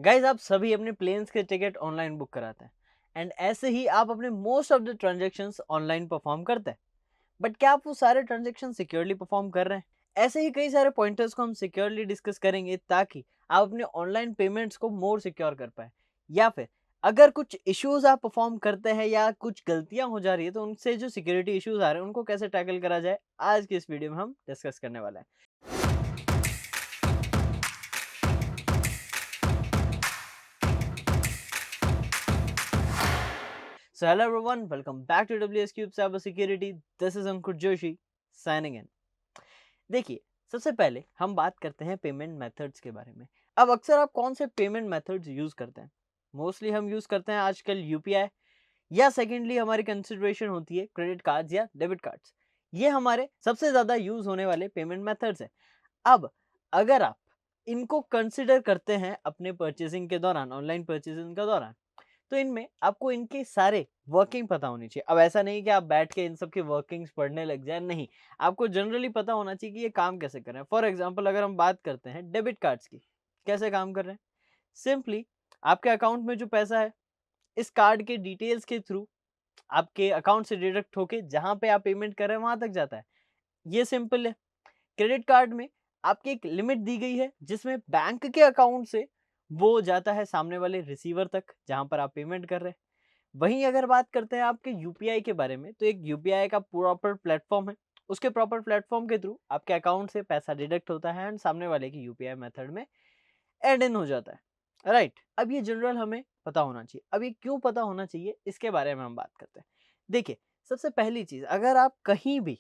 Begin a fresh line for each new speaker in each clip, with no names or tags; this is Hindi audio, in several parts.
गाइज आप सभी अपने प्लेन्स के टिकट ऑनलाइन बुक कराते हैं एंड ऐसे ही आप अपने most of the transactions online perform करते हैं। बट क्या आप वो सारे ट्रांजेक्शन सिक्योरली परफॉर्म कर रहे हैं? ऐसे ही कई सारे पॉइंटर्स को हम सिक्योरली डिस्कस करेंगे ताकि आप अपने ऑनलाइन पेमेंट्स को मोर सिक्योर कर पाए, या फिर अगर कुछ इश्यूज आप परफॉर्म करते हैं या कुछ गलतियां हो जा रही है तो उनसे जो सिक्योरिटी इश्यूज आ रहे हैं उनको कैसे टैकल करा जाए, आज की इस वीडियो में हम डिस्कस करने वाले हैं। So hello everyone, welcome back to WS Cube Cyber Security. This is Ankur Joshi signing in. देखिए, सबसे पहले हम बात करते हैं पेमेंट मेथड्स के बारे में। अब अक्सर आप कौन से पेमेंट मेथड्स यूज़ करते हैं? मोस्टली हम यूज़ करते हैं आजकल यूपीआई, या सेकेंडली हमारी कंसिडरेशन होती है क्रेडिट कार्ड्स या डेबिट कार्ड्स। ये हमारे सबसे ज़्यादा यूज़ होने वाले पेमेंट मेथड्स हैं। अब अगर आप इनको कंसिडर करते हैं अपने परचेसिंग के दौरान, ऑनलाइन परचेसिंग के दौरान, तो इनमें आपको इनके सारे वर्किंग पता होनी चाहिए। अब ऐसा नहीं कि आप बैठ के इन सब की वर्किंग्स पढ़ने लग जाए, नहीं, आपको जनरली पता होना चाहिए कि ये काम कैसे कर रहे हैं। फॉर एग्जांपल अगर हम बात करते हैं डेबिट कार्ड्स की, कैसे काम कर रहे हैं? सिंपली आपके अकाउंट में जो पैसा है, इस कार्ड के डिटेल्स के थ्रू आपके अकाउंट से डिडक्ट होके जहाँ पे आप पेमेंट कर रहे हैं वहां तक जाता है। ये सिंपल है। क्रेडिट कार्ड में आपकी एक लिमिट दी गई है जिसमें बैंक के अकाउंट से वो जाता है सामने वाले रिसीवर तक जहां पर आप पेमेंट कर रहे हैं। वहीं अगर बात करते हैं आपके यूपीआई के बारे में, तो एक यूपीआई का प्रॉपर प्लेटफॉर्म है। उसके प्रॉपर प्लेटफॉर्म के थ्रू आपके अकाउंट से पैसा डिडक्ट होता है एंड सामने वाले की यूपीआई मेथड में एड इन हो जाता है, राइट। अब ये जनरल हमें पता होना चाहिए। अब ये क्यों पता होना चाहिए, इसके बारे में हम बात करते हैं। देखिए, सबसे पहली चीज, अगर आप कहीं भी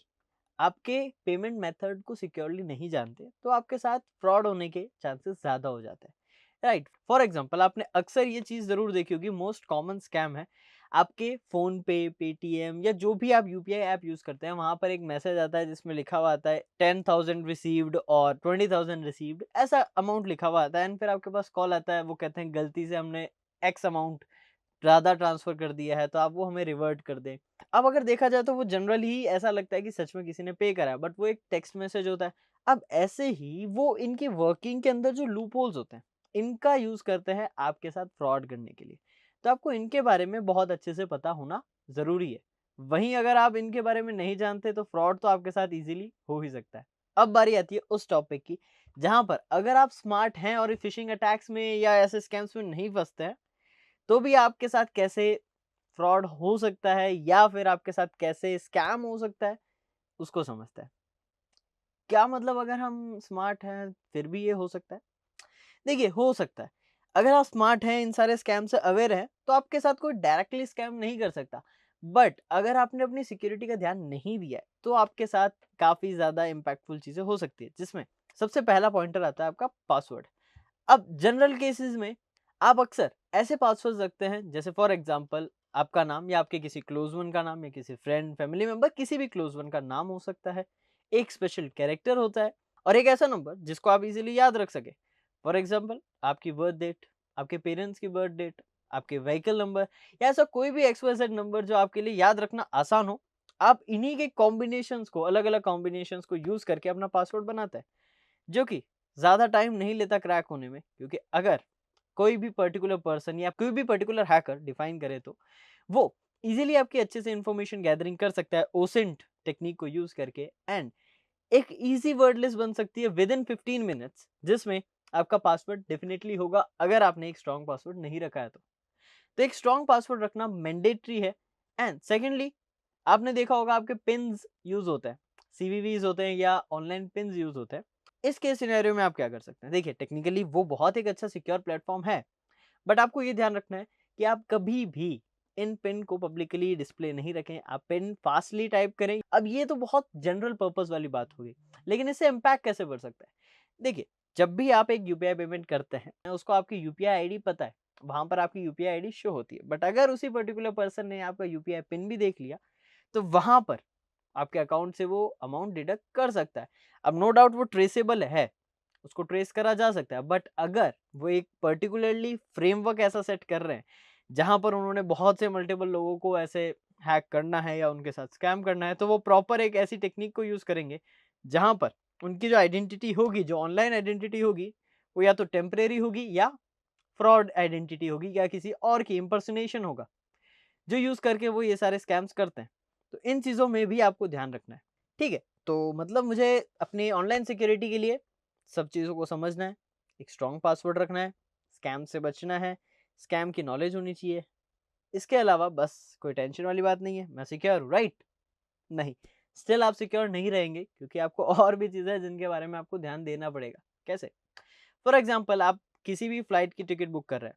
आपके पेमेंट मेथड को सिक्योरली नहीं जानते तो आपके साथ फ्रॉड होने के चांसेस ज़्यादा हो जाते हैं, राइट। फॉर एग्जांपल आपने अक्सर ये चीज़ ज़रूर देखी होगी, मोस्ट कॉमन स्कैम है। आपके फ़ोन पे, पेटीएम या जो भी आप यूपीआई ऐप यूज़ करते हैं, वहाँ पर एक मैसेज आता है जिसमें लिखा हुआ आता है 10,000 रिसीव्ड और 20,000 रिसीव्ड, ऐसा अमाउंट लिखा हुआ आता है। एंड फिर आपके पास कॉल आता है, वो कहते हैं गलती से हमने एक्स अमाउंट ज़्यादा ट्रांसफ़र कर दिया है, तो आप वो हमें रिवर्ट कर दें। अब अगर देखा जाए तो वो जनरली ऐसा लगता है कि सच में किसी ने पे करा है, बट वो एक टेक्स्ट मैसेज होता है। अब ऐसे ही वो इनकी वर्किंग के अंदर जो लूप होल्स होते हैं, इनका यूज़ करते हैं आपके साथ फ्रॉड करने के लिए। तो आपको इनके बारे में बहुत अच्छे से पता होना ज़रूरी है। वहीं अगर आप इनके बारे में नहीं जानते तो फ्रॉड तो आपके साथ ईज़िली हो ही सकता है। अब बारी आती है उस टॉपिक की, जहाँ पर अगर आप स्मार्ट हैं और फिशिंग अटैक्स में या ऐसे स्कैम्स में नहीं फँसते हैं, तो भी आपके साथ कैसे फ्रॉड हो सकता है या फिर आपके साथ कैसे स्कैम हो सकता है, उसको समझते हैं। क्या मतलब, अगर हम स्मार्ट हैं फिर भी ये हो सकता है? देखिए, हो सकता है। अगर आप स्मार्ट हैं, इन सारे स्कैम से अवेयर हैं, तो आपके साथ कोई डायरेक्टली स्कैम नहीं कर सकता। बट अगर आपने अपनी सिक्योरिटी का ध्यान नहीं दिया है, तो आपके साथ काफ़ी ज़्यादा इम्पैक्टफुल चीज़ें हो सकती है, जिसमें सबसे पहला पॉइंटर आता है आपका पासवर्ड। अब जनरल केसेस में आप अक्सर ऐसे पासवर्ड रखते हैं, जैसे फॉर एग्जांपल आपका नाम या आपके किसी क्लोज वन का नाम या किसी फ्रेंड, फैमिली मेंबर, किसी भी क्लोज वन का नाम हो सकता है। एक स्पेशल कैरेक्टर होता है और एक ऐसा नंबर जिसको आप इजीली याद रख सके। फॉर एग्जांपल आपकी बर्थ डेट, आपके पेरेंट्स की बर्थ डेट, आपके व्हीकल नंबर, या ऐसा कोई भी XYZ नंबर जो आपके लिए याद रखना आसान हो। आप इन्हीं के कॉम्बिनेशंस को, अलग अलग कॉम्बिनेशंस को यूज करके अपना पासवर्ड बनाते हैं, जो कि ज़्यादा टाइम नहीं लेता क्रैक होने में। क्योंकि अगर कोई भी पर्टिकुलर पर्सन या कोई भी पर्टिकुलर हैकर डिफाइन करे तो वो इजीली आपकी अच्छे से इंफॉर्मेशन गैदरिंग कर सकता है ओसेंट टेक्निक को यूज करके, एंड एक इजी वर्ड लिस्ट बन सकती है विद इन 15 मिनट्स, जिसमें आपका पासवर्ड डेफिनेटली होगा अगर आपने एक स्ट्रॉन्ग पासवर्ड नहीं रखा है तो एक स्ट्रॉन्ग पासवर्ड रखना मैंडेटरी है। एंड सेकेंडली, आपने देखा होगा आपके पिन्स यूज होते हैं, सीवीवीज होते हैं या ऑनलाइन पिन्स यूज होते हैं। इस केस सिनेरियो में आप क्या कर सकते हैं? देखिए, टेक्निकली वो बहुत एक अच्छा सिक्योर प्लेटफॉर्म है, बट आपको ये ध्यान रखना है कि आप कभी भी इन पिन को पब्लिकली डिस्प्ले नहीं रखें। आप पिन फास्टली टाइप करें। अब ये तो बहुत जनरल पर्पस वाली बात होगी, लेकिन इससे इम्पैक्ट कैसे बढ़ सकता है? देखिए, जब भी आप एक यूपीआई पेमेंट करते हैं, उसको आपकी यूपीआई आईडी पता है, वहां पर आपकी यूपीआई आईडी शो होती है। बट अगर उसी पर्टिकुलर पर्सन ने आपका यूपीआई पिन भी देख लिया, तो वहां पर आपके अकाउंट से वो अमाउंट डिडक्ट कर सकता है। अब नो डाउट वो ट्रेसेबल है, उसको ट्रेस करा जा सकता है। बट अगर वो एक पर्टिकुलरली फ्रेमवर्क ऐसा सेट कर रहे हैं जहां पर उन्होंने बहुत से मल्टीपल लोगों को ऐसे हैक करना है या उनके साथ स्कैम करना है, तो वो प्रॉपर एक ऐसी टेक्निक को यूज करेंगे जहां पर उनकी जो आइडेंटिटी होगी, जो ऑनलाइन आइडेंटिटी होगी, वो या तो टेम्परेरी होगी या फ्रॉड आइडेंटिटी होगी या किसी और की इम्पर्सनेशन होगा जो यूज करके वो ये सारे स्कैम्स करते हैं। तो इन चीजों में भी आपको ध्यान रखना है। ठीक है, तो मतलब मुझे अपनी ऑनलाइन सिक्योरिटी के लिए सब चीज़ों को समझना है, एक स्ट्रॉन्ग पासवर्ड रखना है, स्कैम से बचना है, स्कैम की नॉलेज होनी चाहिए। इसके अलावा बस कोई टेंशन वाली बात नहीं है, मैं सिक्योर हूँ, राइट? नहीं, स्टिल आप सिक्योर नहीं रहेंगे क्योंकि आपको और भी चीज़ें हैं जिनके बारे में आपको ध्यान देना पड़ेगा। कैसे? फॉर एग्जाम्पल, आप किसी भी फ्लाइट की टिकट बुक कर रहे हैं।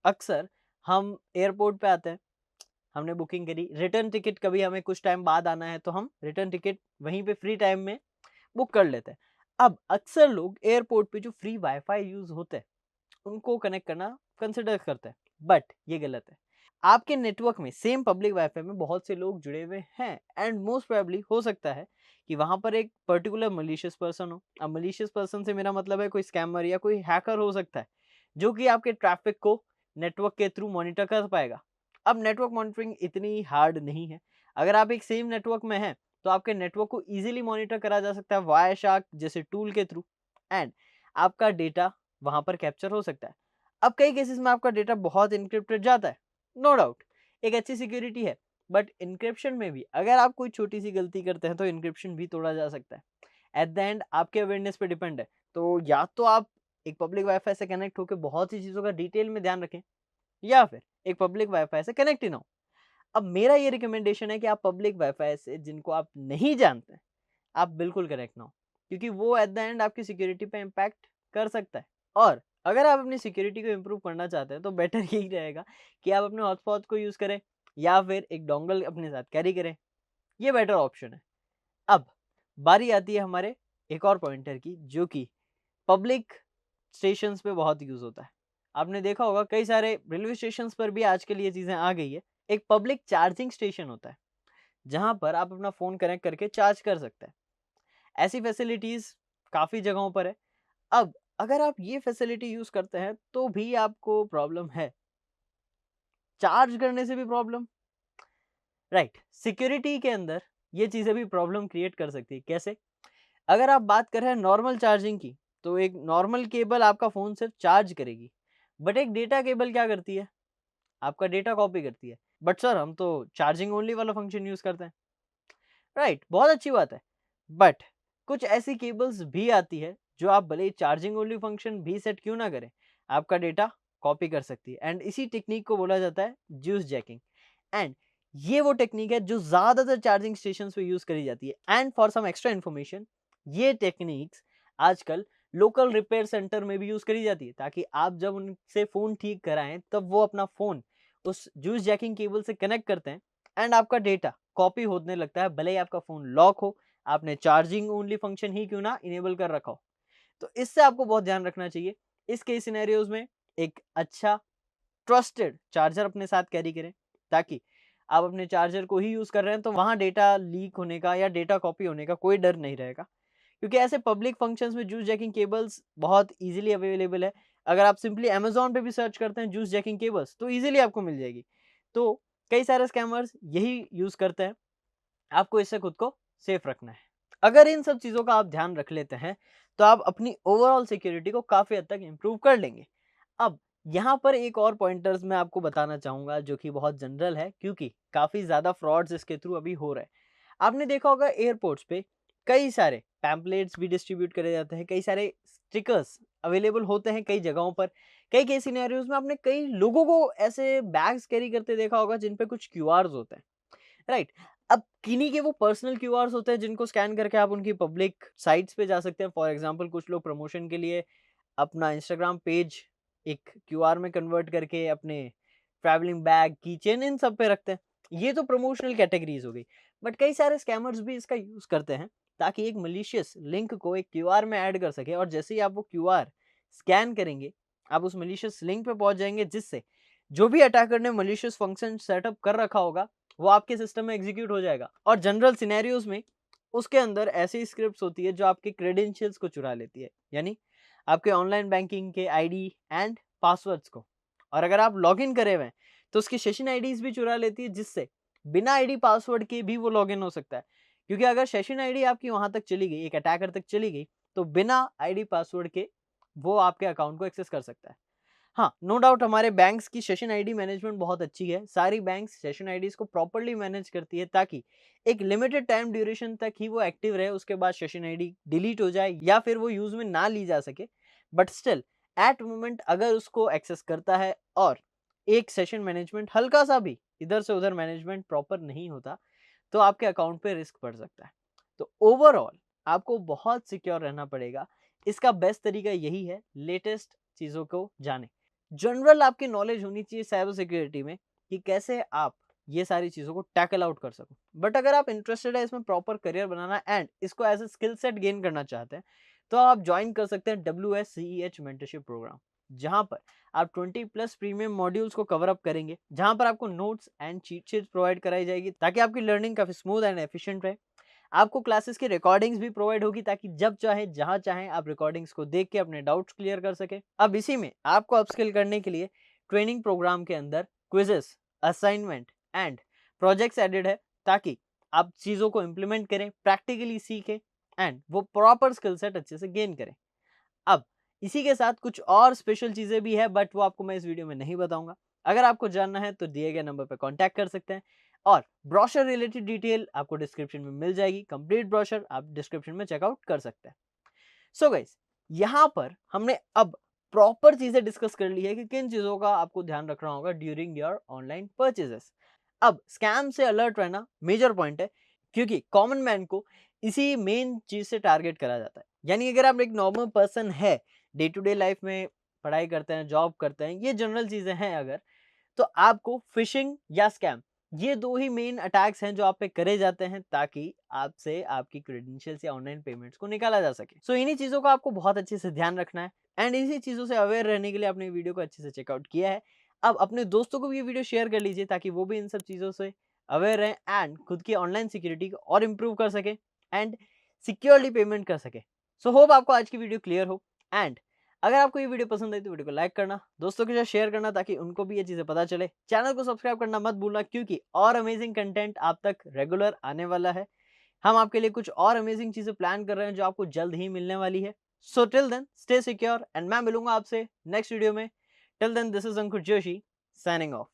अक्सर हम एयरपोर्ट पे आते हैं, हमने बुकिंग करी, रिटर्न टिकट कभी हमें कुछ टाइम बाद आना है तो हम रिटर्न टिकट वहीं पे फ्री टाइम में बुक कर लेते हैं। अब अक्सर लोग एयरपोर्ट पे जो फ्री वाईफाई यूज होते हैं उनको कनेक्ट करना कंसिडर करते हैं, बट ये गलत है। आपके नेटवर्क में सेम पब्लिक वाईफाई में बहुत से लोग जुड़े हुए हैं एंड मोस्ट प्रोबेबली हो सकता है कि वहां पर एक पर्टिकुलर मलिशियस पर्सन हो। अब मलिशियस पर्सन से मेरा मतलब है कोई स्कैमर या कोई हैकर हो सकता है जो कि आपके ट्रैफिक को नेटवर्क के थ्रू मॉनिटर कर पाएगा। अब नेटवर्क मॉनिटरिंग इतनी हार्ड नहीं है। अगर आप एक सेम नेटवर्क में हैं तो आपके नेटवर्क को इजीली मॉनिटर करा जा सकता है वायरशार्क जैसे टूल के थ्रू एंड आपका डेटा वहां पर कैप्चर हो सकता है। अब कई केसेस में आपका डेटा बहुत इनक्रिप्टेड जाता है, नो डाउट, एक अच्छी सिक्योरिटी है, बट इनक्रिप्शन में भी अगर आप कोई छोटी सी गलती करते हैं तो इनक्रिप्शन भी तोड़ा जा सकता है। एट द एंड आपके अवेयरनेस पे डिपेंड है। तो या तो आप एक पब्लिक वाईफाई से कनेक्ट होकर बहुत सी चीज़ों का डिटेल में ध्यान रखें या फिर एक पब्लिक वाईफाई से कनेक्ट ही ना हो। अब मेरा ये रिकमेंडेशन है कि आप पब्लिक वाईफाई से जिनको आप नहीं जानते आप बिल्कुल कनेक्ट ना हो, क्योंकि वो एट द एंड आपकी सिक्योरिटी पे इम्पैक्ट कर सकता है। और अगर आप अपनी सिक्योरिटी को इम्प्रूव करना चाहते हैं तो बेटर यही रहेगा कि आप अपने हॉटस्पॉट को यूज़ करें या फिर एक डोंगल अपने साथ कैरी करें, ये बेटर ऑप्शन है। अब बारी आती है हमारे एक और पॉइंटर की जो कि पब्लिक स्टेशंस पे बहुत यूज़ होता है। आपने देखा होगा कई सारे रेलवे स्टेशंस पर भी आजकल ये चीज़ें आ गई है। एक पब्लिक चार्जिंग स्टेशन होता है जहाँ पर आप अपना फ़ोन कनेक्ट करके चार्ज कर सकते हैं। ऐसी फैसिलिटीज़ काफ़ी जगहों पर है। अब अगर आप ये फैसिलिटी यूज़ करते हैं तो भी आपको प्रॉब्लम है, चार्ज करने से भी प्रॉब्लम, राइट? सिक्योरिटी के अंदर ये चीज़ें भी प्रॉब्लम क्रिएट कर सकती है। कैसे? अगर आप बात कर रहे हैं नॉर्मल चार्जिंग की, तो एक नॉर्मल केबल आपका फ़ोन सिर्फ चार्ज करेगी, बट एक डेटा केबल क्या करती है? आपका डेटा कॉपी करती है। बट सर हम तो चार्जिंग ओनली वाला फंक्शन यूज़ करते हैं, राइट? बहुत अच्छी बात है। बट कुछ ऐसी केबल्स भी आती है जो आप भले ही चार्जिंग ओनली फंक्शन भी सेट क्यों ना करें, आपका डेटा कॉपी कर सकती है एंड इसी टेक्निक को बोला जाता है ज्यूस जैकिंग। एंड ये वो टेक्निक है जो ज़्यादातर चार्जिंग स्टेशंस पे यूज़ करी जाती है। And for some extra information, ये टेक्निक्स आजकल लोकल रिपेयर सेंटर में भी यूज़ करी जाती है ताकि आप जब उनसे फ़ोन ठीक कराएं तब वो अपना फ़ोन उस ज्यूस जैकिंग केबल से कनेक्ट करते हैं एंड आपका डेटा कॉपी होने लगता है, भले ही आपका फ़ोन लॉक हो, आपने चार्जिंग ओनली फंक्शन ही क्यों ना इनेबल कर रखा हो। तो इससे आपको बहुत ध्यान रखना चाहिए। इस केस सिनेरियोज़ में एक अच्छा ट्रस्टेड चार्जर अपने साथ कैरी करें ताकि आप अपने चार्जर को ही यूज़ कर रहे हैं तो वहाँ डेटा लीक होने का या डेटा कॉपी होने का कोई डर नहीं रहेगा। क्योंकि ऐसे पब्लिक फंक्शंस में जूस जैकिंग केबल्स बहुत ईज़िली अवेलेबल है। अगर आप सिंपली अमेज़न पे भी सर्च करते हैं जूस जैकिंग केबल्स तो ईज़िली आपको मिल जाएगी। तो कई सारे स्कैमर्स यही यूज़ करते हैं। आपको इससे खुद को सेफ रखना है। अगर इन सब चीज़ों का आप ध्यान रख लेते हैं, तो आप अपनी ओवरऑल सिक्योरिटी को काफ़ी हद तक इम्प्रूव कर लेंगे। अब यहाँ पर एक और पॉइंटर्स मैं आपको बताना चाहूँगा जो कि बहुत जनरल है क्योंकि काफ़ी ज़्यादा फ्रॉड्स इसके थ्रू अभी हो रहे हैं। आपने देखा होगा एयरपोर्ट्स पे कई सारे पैम्पलेट्स भी डिस्ट्रीब्यूट करे जाते हैं, कई सारे स्टिकर्स अवेलेबल होते हैं कई जगहों पर। कई सिनेरियोज़ में आपने कई लोगों को ऐसे बैग्स कैरी करते देखा होगा जिन पे कुछ क्यूआर्स होते हैं, राइट? अब किन्हीं के वो पर्सनल क्यूआर्स होते हैं जिनको स्कैन करके आप उनकी पब्लिक साइट्स पे जा सकते हैं। फॉर एग्जांपल कुछ लोग प्रमोशन के लिए अपना इंस्टाग्राम पेज एक क्यूआर में कन्वर्ट करके अपने ट्रैवलिंग बैग, कीचेन इन सब पे रखते हैं। ये तो प्रमोशनल कैटेगरीज हो गई। बट कई सारे स्कैमर्स भी इसका यूज़ करते हैं ताकि एक मलिशियस लिंक को एक क्यूआर में ऐड कर सके और जैसे ही आप वो क्यूआर स्कैन करेंगे, आप उस मलिशियस लिंक पे पहुंच जाएंगे जिससे जो भी अटैकर ने मलिशियस फंक्शन सेटअप कर रखा होगा वो आपके सिस्टम में एग्जीक्यूट हो जाएगा। और जनरल सिनेरियोज में उसके अंदर ऐसी स्क्रिप्ट्स होती है जो आपके क्रेडेंशियल्स को चुरा लेती है, यानी आपके ऑनलाइन बैंकिंग के आईडी एंड पासवर्ड्स को। और अगर आप लॉगिन करे हुए हैं तो उसकी सेशन आईडीज भी चुरा लेती है जिससे बिना आईडी पासवर्ड के भी वो लॉगिन हो सकता है। क्योंकि अगर सेशन आईडी आपकी वहां तक चली गई, एक अटैकर तक चली गई, तो बिना आईडी पासवर्ड के वो आपके अकाउंट को एक्सेस कर सकता है। हाँ, नो डाउट हमारे बैंक्स की सेशन आईडी मैनेजमेंट बहुत अच्छी है। सारी बैंक्स सेशन आईडीज़ को प्रॉपर्ली मैनेज करती है ताकि एक लिमिटेड टाइम ड्यूरेशन तक ही वो एक्टिव रहे, उसके बाद सेशन आईडी डिलीट हो जाए या फिर वो यूज़ में ना ली जा सके। बट स्टिल एट मोमेंट अगर उसको एक्सेस करता है और एक सेशन मैनेजमेंट हल्का-सा भी इधर से उधर मैनेजमेंट प्रॉपर नहीं होता, तो आपके अकाउंट पे रिस्क पड़ सकता है। तो ओवरऑल आपको बहुत सिक्योर रहना पड़ेगा। इसका बेस्ट तरीका यही है, लेटेस्ट चीज़ों को जानें। जनरल आपकी नॉलेज होनी चाहिए साइबर सिक्योरिटी में कि कैसे आप ये सारी चीज़ों को टैकल आउट कर सको। बट अगर आप इंटरेस्टेड है इसमें प्रॉपर करियर बनाना एंड इसको as a skill set gain करना चाहते हैं, तो आप ज्वाइन कर सकते हैं WSCEH मेंटरशिप प्रोग्राम, जहां पर आप 20 प्लस प्रीमियम मॉड्यूल्स को कवर अप करेंगे, जहां पर आपको notes and cheat sheets provide कराई जाएगी ताकि आपकी लर्निंग काफी स्मूथ एंड एफिशिएंट रहे। आपको क्लासेस की रिकॉर्डिंग्स भी प्रोवाइड होगी ताकि जब चाहे जहां चाहे आप रिकॉर्डिंग्स को देख के अपने डाउट्स क्लियर कर सके। अब इसी में आपको अपस्किल करने के लिए ट्रेनिंग प्रोग्राम के अंदर quizzes, assignment and projects added है ताकि आप चीज़ों को इम्प्लीमेंट करें, प्रैक्टिकली सीखें एंड वो प्रॉपर स्किल सेट अच्छे से गेन करें। अब इसी के साथ कुछ और स्पेशल चीज़ें भी है बट वो आपको मैं इस वीडियो में नहीं बताऊंगा। अगर आपको जानना है तो दिए गए नंबर पर कॉन्टैक्ट कर सकते हैं और ब्रोशर रिलेटेड डिटेल आपको डिस्क्रिप्शन में मिल जाएगी। कंप्लीट ब्रोशर आप डिस्क्रिप्शन में चेकआउट कर सकते हैं। सो गाइस, यहाँ पर हमने अब प्रॉपर चीजें डिस्कस कर ली है कि किन चीजों का आपको ध्यान रखना होगा ड्यूरिंग योर ऑनलाइन परचेजेस। अब स्कैम से अलर्ट रहना मेजर पॉइंट है क्योंकि कॉमन मैन को इसी मेन चीज से टारगेट करा जाता है। यानी अगर आप एक नॉर्मल पर्सन है, डे टू डे लाइफ में पढ़ाई करते हैं, जॉब करते हैं, ये जनरल चीजें हैं अगर, तो आपको फिशिंग या स्कैम, ये दो ही मेन अटैक्स हैं जो आप पे करे जाते हैं ताकि आपसे आपकी क्रेडेंशियल्स या ऑनलाइन पेमेंट्स को निकाला जा सके। सो इन्हीं चीज़ों का आपको बहुत अच्छे से ध्यान रखना है एंड इसी चीज़ों से अवेयर रहने के लिए आपने वीडियो को अच्छे से चेकआउट किया है। अब अपने दोस्तों को भी ये वीडियो शेयर कर लीजिए ताकि वो भी इन सब चीज़ों से अवेयर रहें एंड खुद की ऑनलाइन सिक्योरिटी को और इम्प्रूव कर सके एंड सिक्योरली पेमेंट कर सके। सो होप आपको आज की वीडियो क्लियर हो एंड अगर आपको ये वीडियो पसंद आई तो वीडियो को लाइक करना, दोस्तों के साथ शेयर करना ताकि उनको भी ये चीज़ें पता चले। चैनल को सब्सक्राइब करना मत भूलना क्योंकि और अमेजिंग कंटेंट आप तक रेगुलर आने वाला है। हम आपके लिए कुछ और अमेजिंग चीज़ें प्लान कर रहे हैं जो आपको जल्द ही मिलने वाली है। So till then stay secure and मैं मिलूंगा आपसे नेक्स्ट वीडियो में। Till then this is Ankur Joshi signing of.